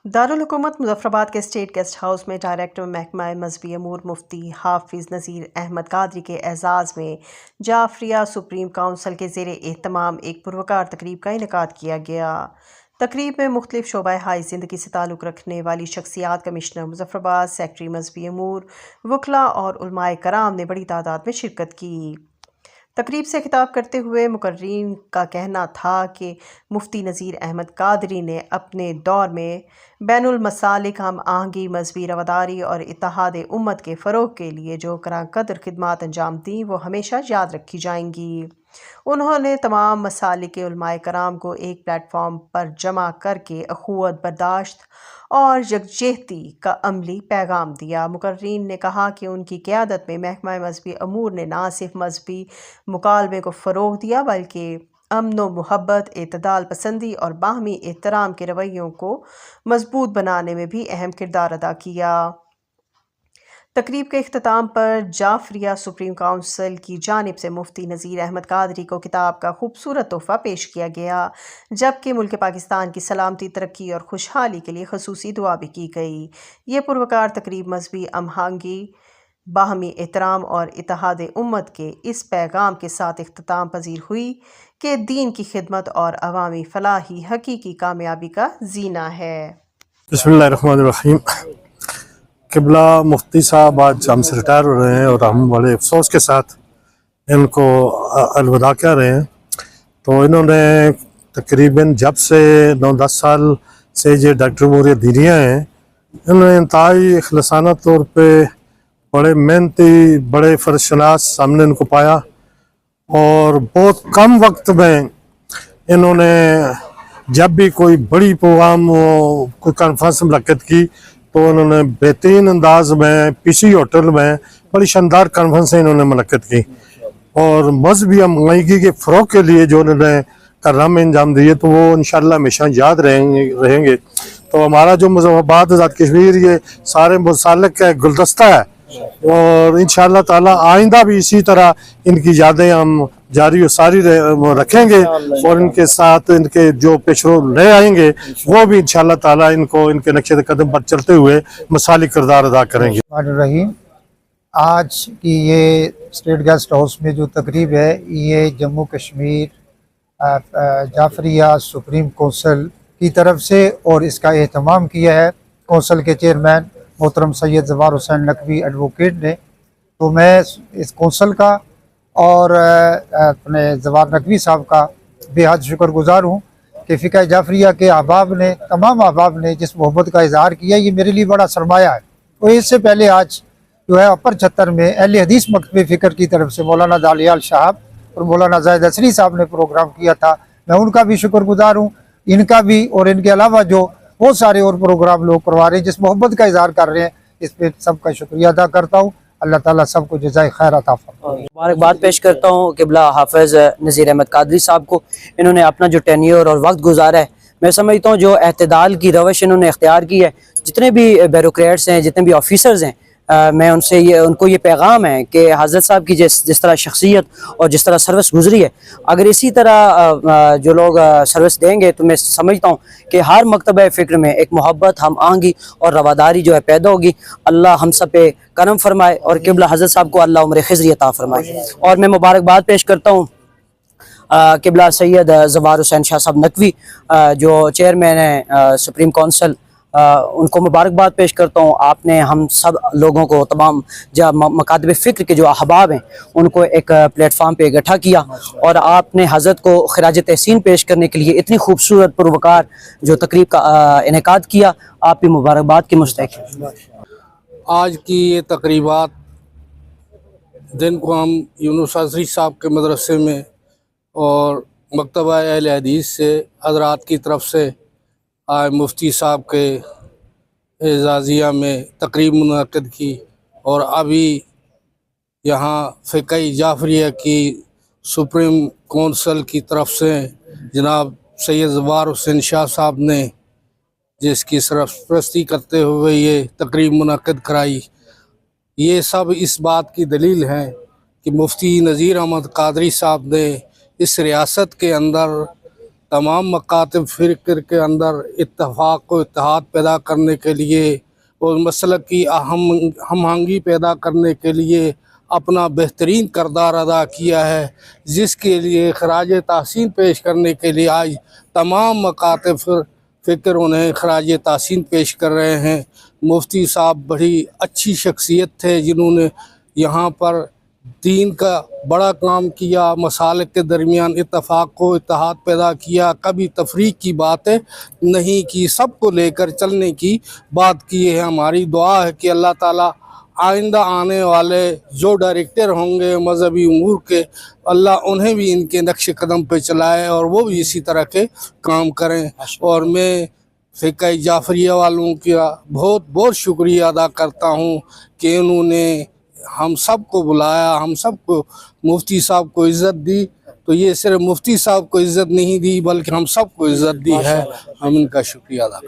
दारुल-हुकूमत मुज़फ़्फ़राबाद के state guest house में director महकमा मज़हबी अमूर मुफ्ती हाफिज़ नज़ीर अहमद कादरी के एज़ाज़ में जाफ़रिया सुप्रीम काउंसिल के ज़ेरे एहतमाम एक पुरवकार तकरीब का इनेकाद किया गया। तकरीब में मुख्तलिफ़ शोबा हाई ज़िंदगी से ताल्लुक़ रखने वाली शख्सियात, कमिश्नर मुज़फ़्फ़राबाद, सेक्रेटरी मज़हबी अमूर, वकला और उलमाए कराम ने बड़ी तादाद में शिरकत की। तकरीब से खिताब करते हुए मुकर्रीन का कहना था कि मुफ्ती नज़ीर अहमद कादरी ने अपने दौर में बैनुल मसालिक हम आहंगी, मजहबी रवादारी और इत्तेहाद उम्मत के फ़रोग़ के लिए जो कराकदर खिदमात अंजाम दी वो हमेशा याद रखी जाएंगी। उन्होंने तमाम मसालिक के उलमाए कराम को एक प्लेटफॉर्म पर जमा करके अखुवत, बर्दाश्त और यकजहती का अमली पैगाम दिया। मुकर्रीन ने कहा कि उनकी क़यादत में महकमा मज़हबी अमूर ने ना सिर्फ मजहबी मुकालमे को फ़रोग़ दिया बल्कि अमन व मुहब्बत, एतदाल पसंदी और बाहमी एहतराम के रवैयों को मजबूत बनाने में भी अहम किरदार अदा किया। तकरीब के इख्तिताम पर जाफ़रिया सुप्रीम काउंसिल की जानिब से मुफ्ती नज़ीर अहमद कादरी को किताब का खूबसूरत तोहफ़ा पेश किया गया, जबकि मुल्क पाकिस्तान की सलामती, तरक्की और खुशहाली के लिए खसूसी दुआ भी की गई। ये पुरवकार तकरीब मजहबी हमआहंगी, बाहमी एहतराम और इत्तेहाद उम्मत के इस पैगाम के साथ इख्तिताम पजीर हुई कि दीन की खिदमत और अवामी फलाह ही हकीकी कामयाबी का जीना है। बिस्मिल्लाहिर्रहमानिर्रहीम। क़िबला मुफ्ती साहब आज हमसे रिटायर हो रहे हैं और हम बड़े अफसोस के साथ इनको अलविदा कह रहे हैं। तो इन्होंने तकरीबन जब से 9-10 साल से ये डॉक्टर अमूर दीनिया हैं, इन्होंने इंतहाई इखलासाना तौर पे बड़े मेहनती, बड़े फर्शनास सामने इनको पाया और बहुत कम वक्त में इन्होंने जब भी कोई बड़ी प्रोग्राम कोई कॉन्फ्रेंस मुनक्किद की तो उन्होंने बेहतरीन अंदाज में पीसी होटल में बड़ी शानदार कॉन्फ्रेंस इन्होंने मुनक्किद की और मजहबी हमआहंगी के फ़रोग़ के लिए जो उन्होंने कर्म अंजाम दिए तो वो इंशाअल्लाह हमेशा याद रहेंगे। तो हमारा जो मुज़फ़्फ़राबाद आज़ाद कश्मीर ये सारे मुसालिक का गुलदस्ता है और इंशाअल्लाह ताला आइंदा भी इसी तरह इनकी यादें हम जारी और सारी रखेंगे और इनके साथ इनके जो पेशरो नए आएंगे वो भी इंशाअल्लाह ताला इनको इनके नक्शे कदम पर चलते हुए मसाली किरदार अदा करेंगे। आज की ये स्टेट गेस्ट हाउस में जो तकरीब है ये जम्मू कश्मीर जाफ़रिया सुप्रीम काउंसिल की तरफ से और इसका एहतमाम किया है काउंसिल के चेयरमैन मोहतरम सैयद ज़फ़र हुसैन नकवी एडवोकेट ने। तो मैं इस काउंसिल का और अपने ज़फ़र नकवी साहब का बेहद शुक्रगुज़ार हूँ कि फ़िक़्ह जाफ़रिया के अहबाब ने, तमाम अहबाब ने जिस मोहब्बत का इज़हार किया, ये मेरे लिए बड़ा सरमाया है। तो इससे पहले आज जो है अपर 76 में अहले हदीस मकतबे फ़िक्र की तरफ से मौलाना दालियाल साहब और मौलाना ज़ाहिद असरी साहब ने प्रोग्राम किया था। मैं उनका भी शुक्रगुज़ार हूँ, इनका भी, और इनके अलावा जो बहुत सारे और प्रोग्राम लोग करवा रहे हैं जिस मोहब्बत का इज़हार कर रहे हैं, इस पर सबका शुक्रिया अदा करता हूँ। अल्लाह ताला सबको जज़ाए खैर अता फरमाए। मुबारकबाद पेश करता हूँ क़िबला हाफिज़ नज़ीर अहमद कादरी साहब को। इन्होंने अपना जो टेन्योर और वक्त गुजारा है, मैं समझता हूँ जो एतदाल की रवश इन्होंने इख्तियार की है, जितने भी ब्यूरोक्रेट्स हैं, जितने भी ऑफिसर्स हैं, मैं उनको ये पैगाम है कि हज़रत साहब की जिस तरह शख्सियत और जिस तरह सर्विस गुजरी है, अगर इसी तरह जो लोग सर्विस देंगे तो मैं समझता हूँ कि हर मकतबा फ़िक्र में एक मोहब्बत, हम आहंगी और रवादारी जो है पैदा होगी। अल्लाह हम सब पे करम फरमाए और क़िबला हज़रत साहब को अल्लाह उम्र खिज़री अता फरमाए। और मैं मुबारकबाद पेश करता हूँ क़िबला सैयद ज़फ़र हुसैन शाह साहब नकवी जो चेयरमैन है सुप्रीम काउंसिल, उनको मुबारकबाद पेश करता हूँ। आपने हम सब लोगों को, तमाम जो मकातब फ़िक्र के जो अहबाब हैं, उनको एक प्लेटफार्म पे इकट्ठा किया और आपने हज़रत को खिराज तहसीन पेश करने के लिए इतनी खूबसूरत पुरवकार जो तकरीब का इनेकाद किया। आप भी मुबारकबाद के मुस्तहिक़ हैं। आज की ये तकरीबात दिन को हम यूनुस असरी साहब के मदरसे में और मकतबा अहले हदीस से हज़रात की तरफ से आज मुफ्ती साहब के एजाज़िया में तकरीब मुनक़्क़िद की और अभी यहाँ फ़िक़्ह जाफ़रिया की सुप्रीम काउंसिल की तरफ से जनाब सैयद ज़फ़र हुसैन शाह साहब ने जिसकी सरपरस्ती करते हुए ये तकरीब मुनक़्क़िद कराई। ये सब इस बात की दलील है कि मुफ्ती नज़ीर अहमद कादरी साहब ने इस रियासत के अंदर तमाम मकातब फ़िक्र के अंदर इत्तफ़ाक़ व इत्तेहाद पैदा करने के लिए और मसलक की हम आहंगी पैदा करने के लिए अपना बेहतरीन किरदार अदा किया है, जिसके लिए खराज तहसीन पेश करने के लिए आज तमाम मकातब फ़िक्र उन्हें खराज तहसीन पेश कर रहे हैं। मुफ्ती साहब बड़ी अच्छी शख्सियत थे, जिन्होंने यहाँ पर दीन का बड़ा काम किया, मसालिक के दरमियान इत्तफ़ाक़ को इत्तेहाद पैदा किया, कभी तफरीक की बातें नहीं की, सबको लेकर चलने की बात की है। हमारी दुआ है कि अल्लाह ताला आइंदा आने वाले जो डायरेक्टर होंगे मजहबी उमूर के, अल्लाह उन्हें भी इनके नक्श कदम पे चलाए और वो भी इसी तरह के काम करें। और मैं फ़िक़्ह जाफ़रिया वालों का बहुत बहुत शुक्रिया अदा करता हूँ कि उन्होंने हम सब को बुलाया, हम सब को मुफ्ती साहब को इज़्ज़त दी। तो ये सिर्फ मुफ्ती साहब को इज़्ज़त नहीं दी, बल्कि हम सब को इज़्ज़त दी है। हम इनका शुक्रिया अदा